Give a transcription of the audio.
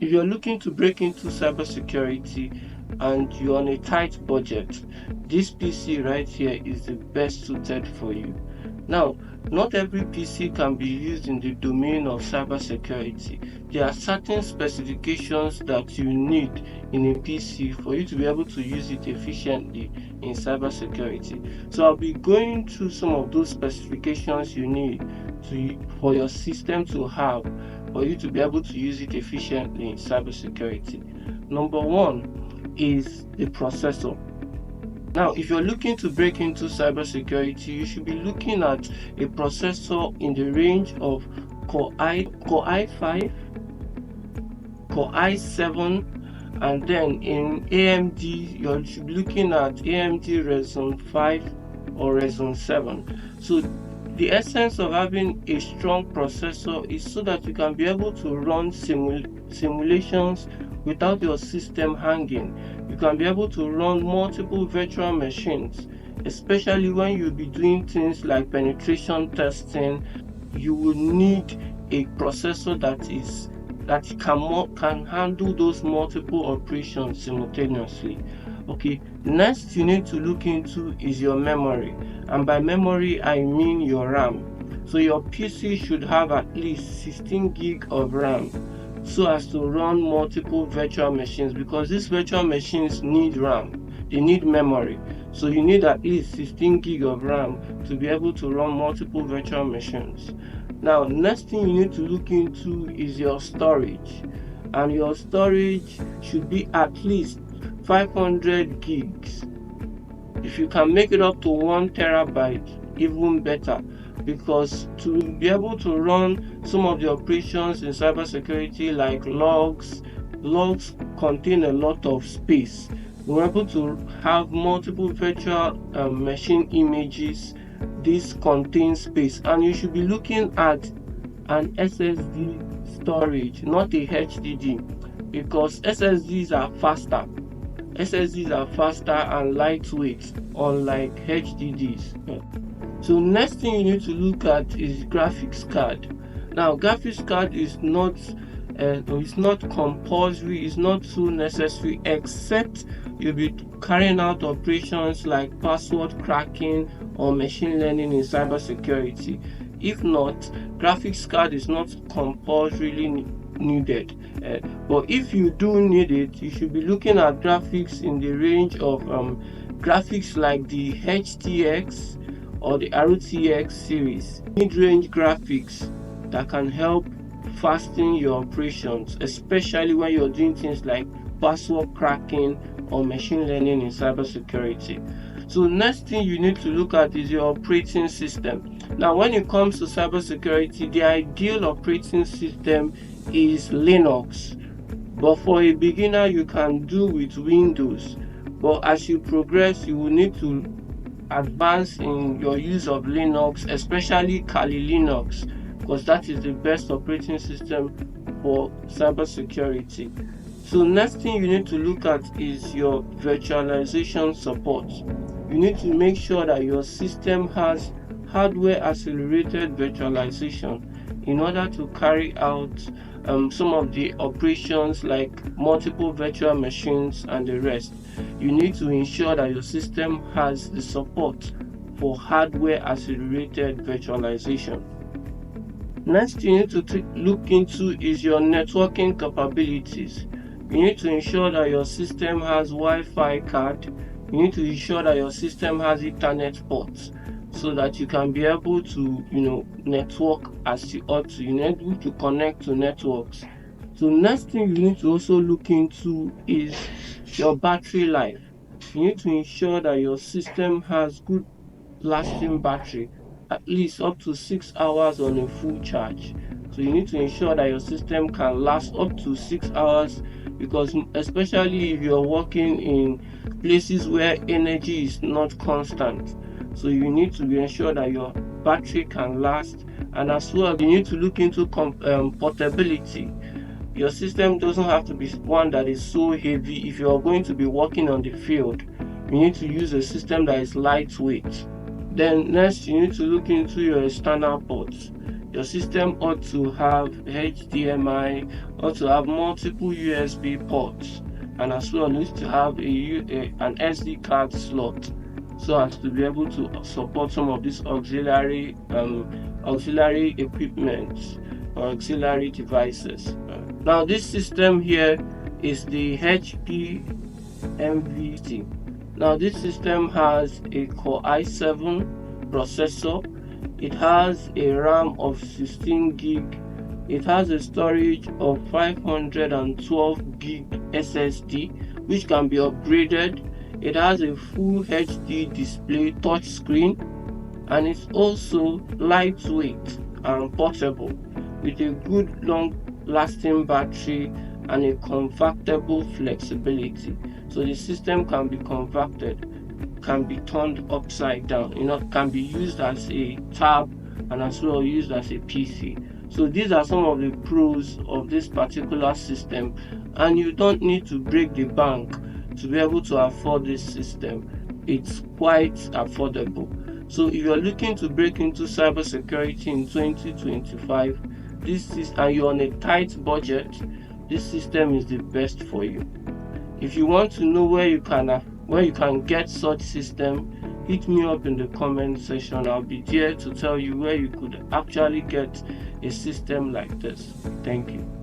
If you're looking to break into cybersecurity and you're on a tight budget, this PC right here is the best suited for you. Now, not every PC can be used in the domain of cybersecurity. There are certain specifications that you need in a PC for you to be able to use it efficiently in cybersecurity. So I'll be going through some of those specifications you need for your system to have for you to be able to use it efficiently in cybersecurity. Number one is the processor. Now, if you're looking to break into cybersecurity, you should be looking at a processor in the range of Core i5, Core i7, and then in AMD, you should be looking at AMD Ryzen 5 or Ryzen 7. So the essence of having a strong processor is so that you can be able to run simulations without your system hanging. You can be able to run multiple virtual machines, especially when you'll be doing things like penetration testing. You will need a processor that can handle those multiple operations simultaneously. Okay, next you need to look into is your memory, and by memory I mean your RAM. So your PC should have at least 16 gig of RAM so as to run multiple virtual machines, because these virtual machines need RAM, they need memory. So you need at least 16 gig of RAM to be able to run multiple virtual machines. Now, next thing you need to look into is your storage, and your storage should be at least 500 gigs. If you can make it up to 1 terabyte, even better, because to be able to run some of the operations in cybersecurity like logs contain a lot of space. We're able to have multiple virtual machine images. This contains space, and you should be looking at an SSD storage, not a HDD, because SSDs are faster. SSDs are faster and lightweight, unlike HDDs. So next thing you need to look at is graphics card. Now, graphics card is not compulsory, it's not too necessary, except you'll be carrying out operations like password cracking or machine learning in cybersecurity. If not, graphics card is not compulsorily needed. But if you do need it, you should be looking at graphics in the range of graphics like the HTX or the RTX series, mid-range graphics that can help fasten your operations, especially when you're doing things like password cracking or machine learning in cybersecurity. So next thing you need to look at is your operating system. Now, when it comes to cybersecurity, the ideal operating system is Linux, but for a beginner you can do with Windows. But as you progress, you will need to advance in your use of Linux, especially Kali Linux, because that is the best operating system for cybersecurity. So next thing you need to look at is your virtualization support. You need to make sure that your system has hardware accelerated virtualization in order to carry out some of the operations like multiple virtual machines and the rest. You need to ensure that your system has the support for hardware accelerated virtualization. Next you need to look into is your networking capabilities. You need to ensure that your system has Wi-Fi card. You need to ensure that your system has Ethernet ports so that you can be able to network as you ought to. You need to connect to networks. So next thing you need to also look into is your battery life. You need to ensure that your system has good lasting battery, at least up to 6 hours on a full charge. So you need to ensure that your system can last up to 6 hours, because especially if you're working in places where energy is not constant, so you need to ensure that your battery can last. And as well, you need to look into portability. Your system doesn't have to be one that is so heavy. If you're going to be working on the field, you need to use a system that is lightweight. Then next you need to look into your external ports. Your system ought to have HDMI, ought to have multiple USB ports, and as well needs to have an SD card slot, so as to be able to support some of these auxiliary equipment or auxiliary devices. Now this system here is the HP MVC. Now this system has a Core i7 processor. It has a RAM of 16 gig. It has a storage of 512 gig SSD, which can be upgraded. It has a full HD display touchscreen, and it's also lightweight and portable with a good long lasting battery and a convertible flexibility. So the system can be converted, can be turned upside down, can be used as a tab and as well used as a PC. So these are some of the pros of this particular system, and you don't need to break the bank to be able to afford this system. It's quite affordable. So if you're looking to break into cybersecurity in 2025, and you're on a tight budget, this system is the best for you. If you want to know where you can get such system, hit me up in the comment section. I'll be there to tell you where you could actually get a system like this. Thank you.